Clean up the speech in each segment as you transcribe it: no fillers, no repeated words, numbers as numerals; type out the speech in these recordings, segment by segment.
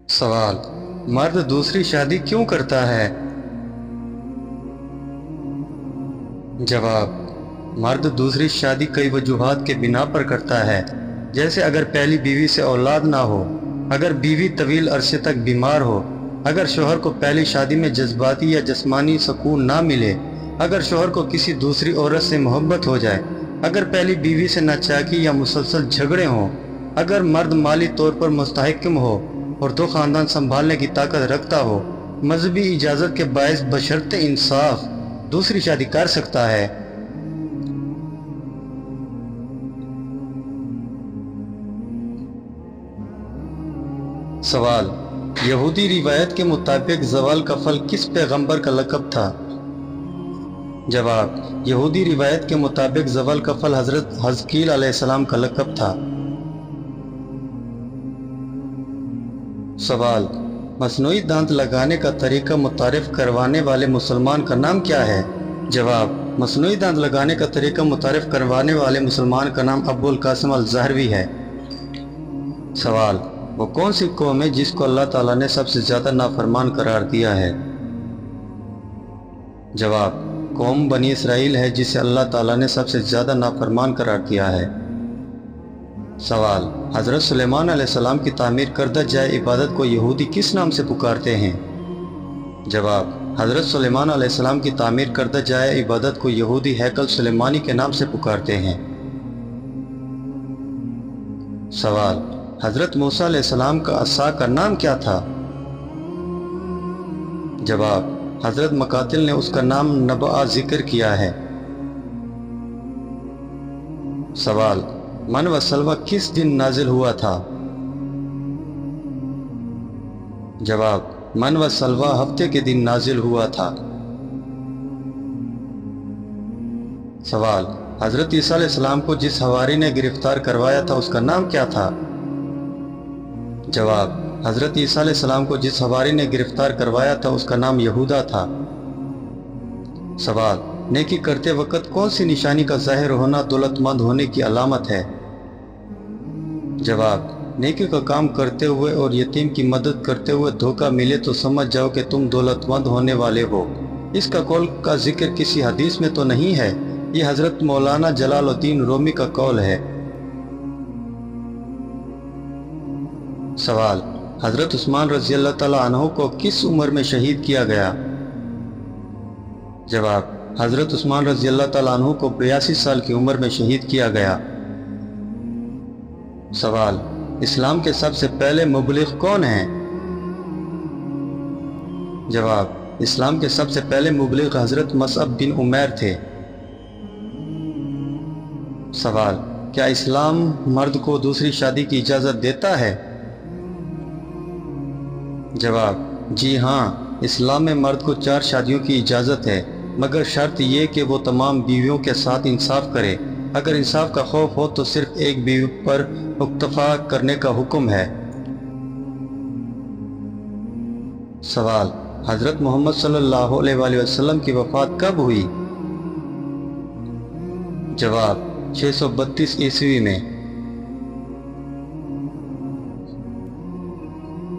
सवाल, मर्द दूसरी शादी क्यों करता है? जवाब, मर्द दूसरी शादी कई वजूहात के बिना पर करता है, जैसे अगर पहली बीवी से औलाद ना हो, अगर बीवी तवील अरसे तक बीमार हो, अगर शोहर को पहली शादी में जज्बाती या जिस्मानी सुकून ना मिले, अगर शोहर को किसी दूसरी औरत से मोहब्बत हो जाए, अगर पहली बीवी से नाचाकी या मुसलसल झगड़े हों, अगर मर्द माली तौर पर मुस्तहकम हो और दो ख़ानदान संभालने की ताकत रखता हो, मजहबी इजाज़त के बायस बशर्ते इंसाफ दूसरी शादी कर सकता है। सवाल, यहूदी रिवायत के मुताबिक ज़वाल का फल किस पैगंबर का लक़ब था? जवाब, यहूदी रिवायत के मुताबिक ज़वाल का फल हज़रत हज़कील अलैहिस्सलाम का लक़ब था। सवाल, मसनूई दांत लगाने का तरीका मुतारिफ करवाने वाले मुसलमान का नाम क्या है? जवाब, मसनूई दांत लगाने का तरीका मुतारिफ करवाने वाले मुसलमान का नाम अबुल कासिम अल ज़हरवी है। सवाल, वो कौन सी कौम है जिसको अल्लाह ताला ने सबसे ज़्यादा नाफरमान करार दिया है? जवाब, कौम बनी इसराइल है जिसे अल्लाह ताला ने सबसे ज़्यादा नाफरमान करार दिया है। सवाल, हज़रत सुलेमान अलैहिस्सलाम की तामीर करदा जाए इबादत को यहूदी किस नाम से पुकारते हैं? जवाब, हज़रत सुलेमान अलैहिस्सलाम की तामीर करदा जाए इबादत को यहूदी हैकल सुलेमानी के नाम से पुकारते हैं। सवाल, हज़रत मूसा अलैहिस्सलाम का असा का नाम क्या था? जवाब, हज़रत मकातिल ने उसका नाम नबआ जिक्र किया है। सवाल, मन व सलवा किस दिन नाजिल हुआ था? जवाब, मन व सलवा हफ्ते के दिन नाजिल हुआ था। सवाल, हज़रत ईसा अलैहिस्सलाम को जिस हवारी ने गिरफ्तार करवाया था उसका नाम क्या था? जवाब, हज़रत ईसा अलैहिस्सलाम को जिस हवारी ने गिरफ्तार करवाया था उसका नाम यहूदा था। सवाल, नेकी करते वक्त कौन सी निशानी का ज़ाहिर होना दौलतमंद होने की अलामत है? जवाब, नेकी का काम करते हुए और यतीम की मदद करते हुए धोखा मिले तो समझ जाओ कि तुम दौलतमंद होने वाले हो। इसका कौल का जिक्र किसी हदीस में तो नहीं है, ये हज़रत मौलाना जलालुद्दीन रूमी का कौल है। सवाल, हज़रत उस्मान रज़ी अल्लाह तआला अन्हु को किस उम्र में शहीद किया गया? जवाब, हज़रत उस्मान रज़ी अल्लाह तआला अन्हु को 82 साल की उम्र में शहीद किया गया। सवाल, इस्लाम के सबसे पहले मुबलिग कौन हैं? जवाब, इस्लाम के सबसे पहले मुबलिग हज़रत मसअब बिन उमैर थे। सवाल, क्या इस्लाम मर्द को दूसरी शादी की इजाज़त देता है? जवाब, जी हाँ, इस्लाम में मर्द को 4 शादियों की इजाज़त है, मगर शर्त यह कि वो तमाम बीवियों के साथ इंसाफ करे। अगर इंसाफ का खौफ हो तो सिर्फ एक बीवी पर इक्तफा करने का हुक्म है। सवाल, हज़रत मोहम्मद सल्लल्लाहु अलैहि वसल्लम की वफ़ात कब हुई? जवाब, 632 ईस्वी में।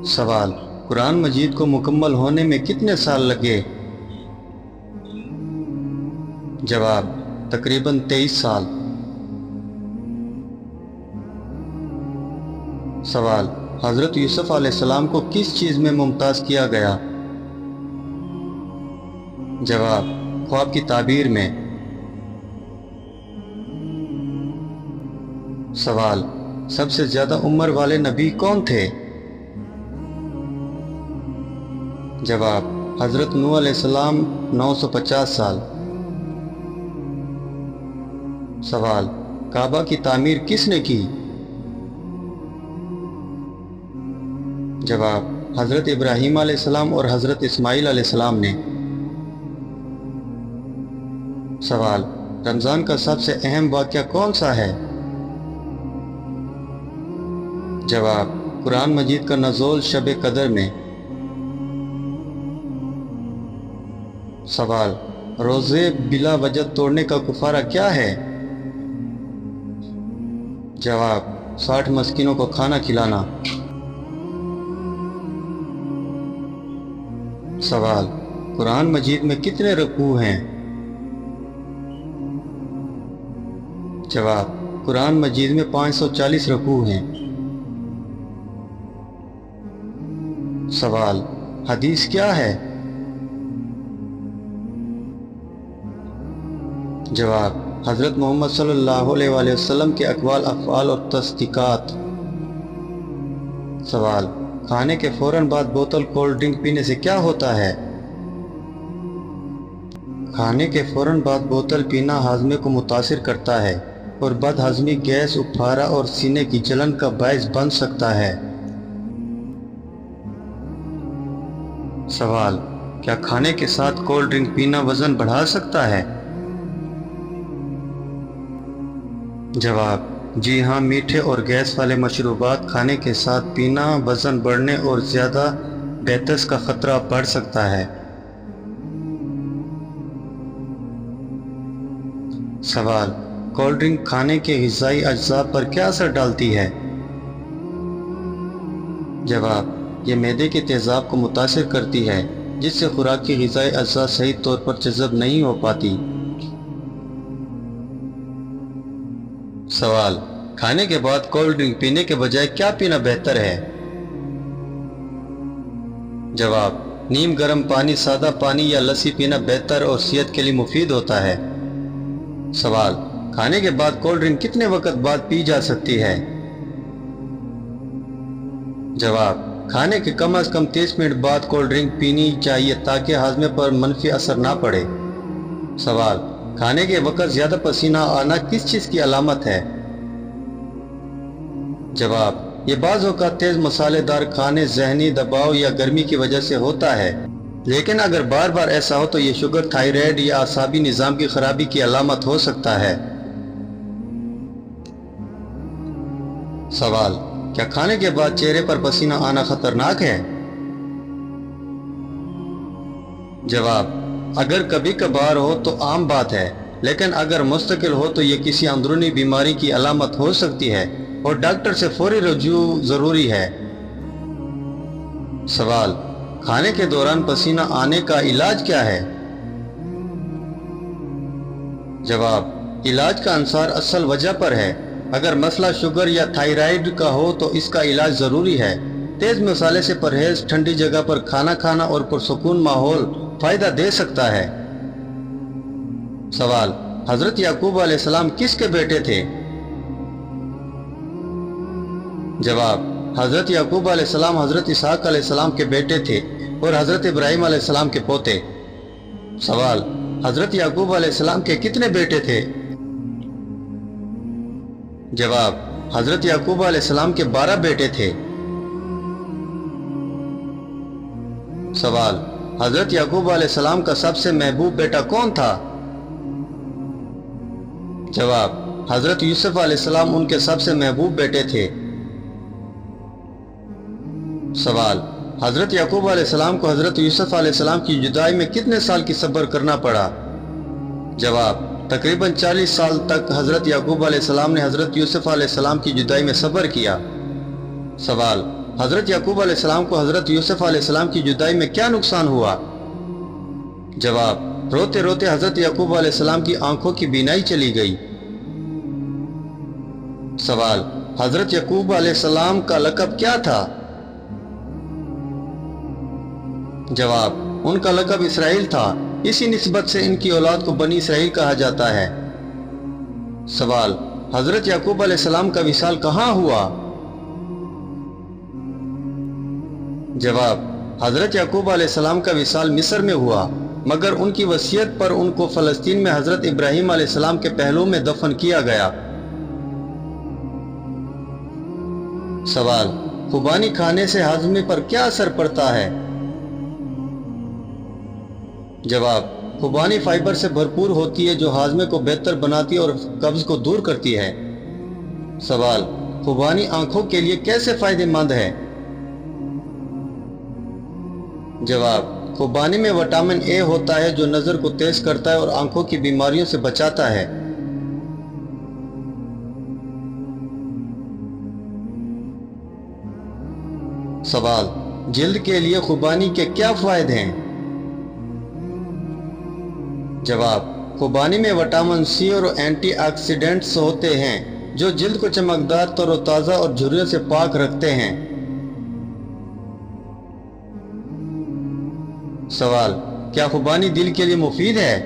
सवाल, कुरान मजीद को मुकम्मल होने में कितने साल लगे? जवाब, तकरीबन 23 साल। सवाल, हज़रत यूसुफ अलैहिस्सलाम को किस चीज़ में मुमताज़ किया गया? जवाब, ख्वाब की ताबीर में। सवाल, सबसे ज़्यादा उम्र वाले नबी कौन थे? जवाब, हज़रत नूह अलैहिस्सलाम 950 साल। सवाल, काबा की तामीर किसने की? जवाब, हज़रत इब्राहीम अलैहिस्सलाम और हज़रत इस्माईल अलैहिस्सलाम ने। सवाल, रमज़ान का सबसे अहम वाक़या कौन सा है? जवाब, कुरान मजीद का नज़ूल शब कदर में। सवाल, रोज़े बिला वजह तोड़ने का कुफारा क्या है? जवाब, 60 मस्कीनों को खाना खिलाना। سوال: قرآن مجید میں کتنے رکوع ہیں؟ جواب: قرآن مجید میں 540 رکوع ہیں۔ سوال: حدیث کیا ہے؟ جواب: حضرت محمد صلی اللہ علیہ وآلہ وسلم کے اقوال، افعال اور تصدیقات۔ سوال: کھانے کے فوراً بعد بوتل کولڈ ڈرنک پینے سے کیا ہوتا ہے؟ کھانے کے فوراً بعد بوتل پینا ہاضمے کو متاثر کرتا ہے اور بد ہضمی، گیس، اپھارا اور سینے کی جلن کا باعث بن سکتا ہے۔ سوال: کیا کھانے کے ساتھ کولڈ ڈرنک پینا وزن بڑھا سکتا ہے؟ جواب: جی ہاں، میٹھے اور گیس والے مشروبات کھانے کے ساتھ پینا وزن بڑھنے اور زیادہ بیتس کا خطرہ بڑھ سکتا ہے۔ سوال: کولڈ ڈرنک کھانے کے غذائی اجزاء پر کیا اثر ڈالتی ہے؟ جواب: یہ معدے کے تیزاب کو متاثر کرتی ہے، جس سے خوراک کی غذائی اجزاء صحیح طور پر جذب نہیں ہو پاتی۔ سوال: کھانے کے بعد کولڈ ڈرنک پینے کے بجائے کیا پینا بہتر ہے؟ جواب: نیم گرم پانی، سادہ پانی یا لسی پینا بہتر اور صحت کے لیے مفید ہوتا ہے۔ سوال: کھانے کے بعد کولڈ ڈرنک کتنے وقت بعد پی جا سکتی ہے؟ جواب: کھانے کے کم از کم 30 منٹ بعد کولڈ ڈرنک پینی چاہیے تاکہ ہاضمے پر منفی اثر نہ پڑے۔ سوال: کھانے کے وقت زیادہ پسینہ آنا کس چیز کی علامت ہے؟ جواب: یہ بعض اوقات تیز مسالے دار کھانے، ذہنی دباؤ یا گرمی کی وجہ سے ہوتا ہے، لیکن اگر بار بار ایسا ہو تو یہ شوگر، تھائرائیڈ یا اعصابی نظام کی خرابی کی علامت ہو سکتا ہے۔ سوال: کیا کھانے کے بعد چہرے پر پسینہ آنا خطرناک ہے؟ جواب: اگر کبھی کبھار ہو تو عام بات ہے، لیکن اگر مستقل ہو تو یہ کسی اندرونی بیماری کی علامت ہو سکتی ہے اور ڈاکٹر سے فوری رجوع ضروری ہے۔ سوال: کھانے کے دوران پسینہ آنے کا علاج کیا ہے؟ جواب: علاج کا انحصار اصل وجہ پر ہے۔ اگر مسئلہ شوگر یا تھائرائیڈ کا ہو تو اس کا علاج ضروری ہے۔ تیز مسالے سے پرہیز، ٹھنڈی جگہ پر کھانا کھانا اور پرسکون ماحول فائدہ دے سکتا ہے۔ سوال: حضرت یعقوب علیہ السلام کس کے بیٹے تھے؟ جواب: حضرت یعقوب علیہ السلام حضرت اسحاق علیہ السلام کے بیٹے تھے اور حضرت ابراہیم علیہ السلام کے پوتے۔ سوال: حضرت یعقوب علیہ السلام کے کتنے بیٹے تھے؟ جواب: حضرت یعقوب علیہ السلام کے 12 بیٹے تھے۔ سوال: حضرت یعقوب علیہ السلام کا سب سے محبوب بیٹا کون تھا؟ جواب: حضرت یوسف علیہ السلام ان کے سب سے محبوب بیٹے تھے۔ سوال: حضرت یعقوب علیہ السلام کو حضرت یوسف علیہ السلام کی جدائی میں کتنے سال کی صبر کرنا پڑا؟ جواب: تقریباً 40 سال تک حضرت یعقوب علیہ السلام نے حضرت یوسف علیہ السلام کی جدائی میں صبر کیا۔ سوال: حضرت یعقوب علیہ السلام کو حضرت یوسف علیہ السلام کی جدائی میں کیا نقصان ہوا؟ جواب: روتے روتے حضرت یعقوب علیہ السلام کی آنکھوں کی بینائی چلی گئی۔ سوال: حضرت یعقوب علیہ السلام کا لقب کیا تھا؟ جواب: ان کا لقب اسرائیل تھا، اسی نسبت سے ان کی اولاد کو بنی اسرائیل کہا جاتا ہے۔ سوال: حضرت یعقوب علیہ السلام کا وصال کہاں ہوا؟ جواب: حضرت یعقوب علیہ السلام کا وصال مصر میں ہوا، مگر ان کی وصیت پر ان کو فلسطین میں حضرت ابراہیم علیہ السلام کے پہلو میں دفن کیا گیا۔ سوال: خوبانی کھانے سے ہاضمے پر کیا اثر پڑتا ہے؟ جواب: خوبانی فائبر سے بھرپور ہوتی ہے جو ہاضمے کو بہتر بناتی ہے اور قبض کو دور کرتی ہے۔ سوال: خوبانی آنکھوں کے لیے کیسے فائدہ مند ہے؟ جواب: خوبانی میں وٹامن اے ہوتا ہے جو نظر کو تیز کرتا ہے اور آنکھوں کی بیماریوں سے بچاتا ہے۔ سوال: جلد کے لیے خوبانی کے کیا فوائد ہیں؟ जवाब, खुबानी में विटामिन सी और एंटीऑक्सीडेंट्स होते हैं जो जल्द को चमकदार, तरोताज़ा और झुर्रियों से पाक रखते हैं। सवाल, क्या खुबानी दिल के लिए मुफीद है?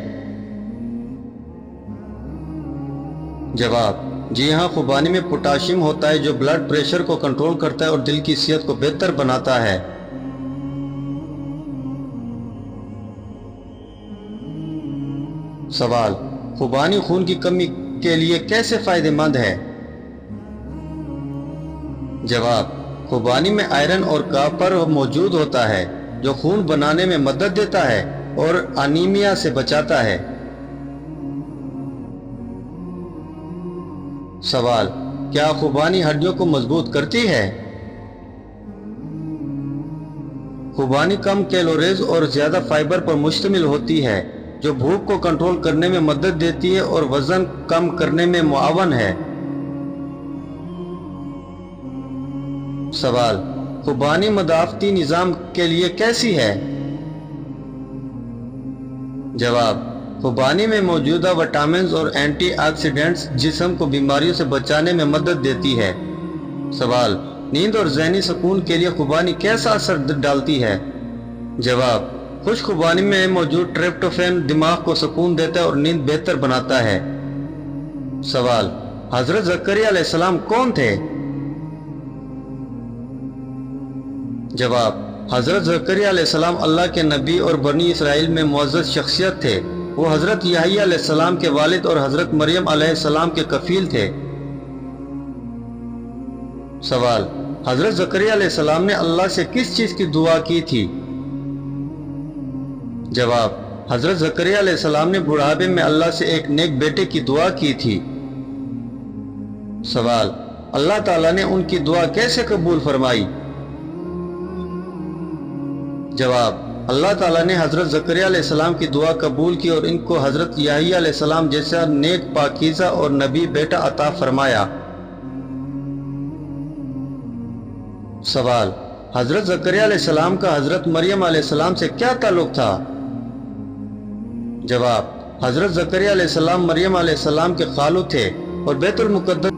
जवाब, जी हाँ, खुबानी में पोटाशियम होता है जो ब्लड प्रेशर को कंट्रोल करता है और दिल की सेहत को बेहतर बनाता है। सवाल, खुबानी खून की कमी के लिए कैसे फायदेमंद है? जवाब, खुबानी में आयरन और कॉपर मौजूद होता है जो खून बनाने में मदद देता है और अनीमिया से बचाता है। सवाल, क्या खुबानी हड्डियों को मजबूत करती है? खुबानी कम कैलोरीज और ज्यादा फाइबर पर मुश्तमिल होती है जो भूख को कंट्रोल करने में मदद देती है और वजन कम करने में मुआवन है। सवाल, खुबानी मदाफती निज़ाम के लिए कैसी है? जवाब, खुबानी में मौजूदा विटामिन्स और एंटीऑक्सीडेंट्स जिस्म को बीमारियों से बचाने में मदद देती है। सवाल, नींद और ज़हनी सुकून के लिए खुबानी कैसा असर डालती है? जवाब, खुश खुबानी में मौजूद ट्रिप्टोफैन दिमाग को सुकून देता है और नींद बेहतर बनाता है। सवाल, हजरत ज़करिया अलैहिस्सलाम कौन थे? जवाब, हजरत ज़करिया अलैहिस्सलाम अल्लाह के नबी और बनी इसराइल में मुअज़्ज़ज़ शख्सियत थे। वो हजरत याहिया अलैहिस्सलाम के वालिद और हजरत मरियम अलैहिस्सलाम के कफील थे। सवाल, हजरत ज़करिया अलैहिस्सलाम ने अल्लाह से किस चीज की दुआ की थी? जवाब, हजरत ज़करिया अलैहिस्सलाम ने बुढ़ापे में अल्लाह से एक नेक बेटे की दुआ की थी। सवाल, अल्लाह ताला ने उनकी दुआ कैसे कबूल फरमाई? जवाब, अल्लाह ताला ने हजरत ज़करिया अलैहिस्सलाम की दुआ कबूल की और इनको हजरत याहिया अलैहिस्सलाम जैसा नेक, पाकीज़ा और नबी बेटा अता फरमाया। सवाल, हजरत ज़करिया अलैहिस्सलाम का हजरत मरियम अलैहिस्सलाम से क्या ताल्लुक था? जवाब, हजरत ज़करिया अलैहिस्सलाम मरियम अलैहिस्सलाम के खालू थे और बैतुल मुक़द्दस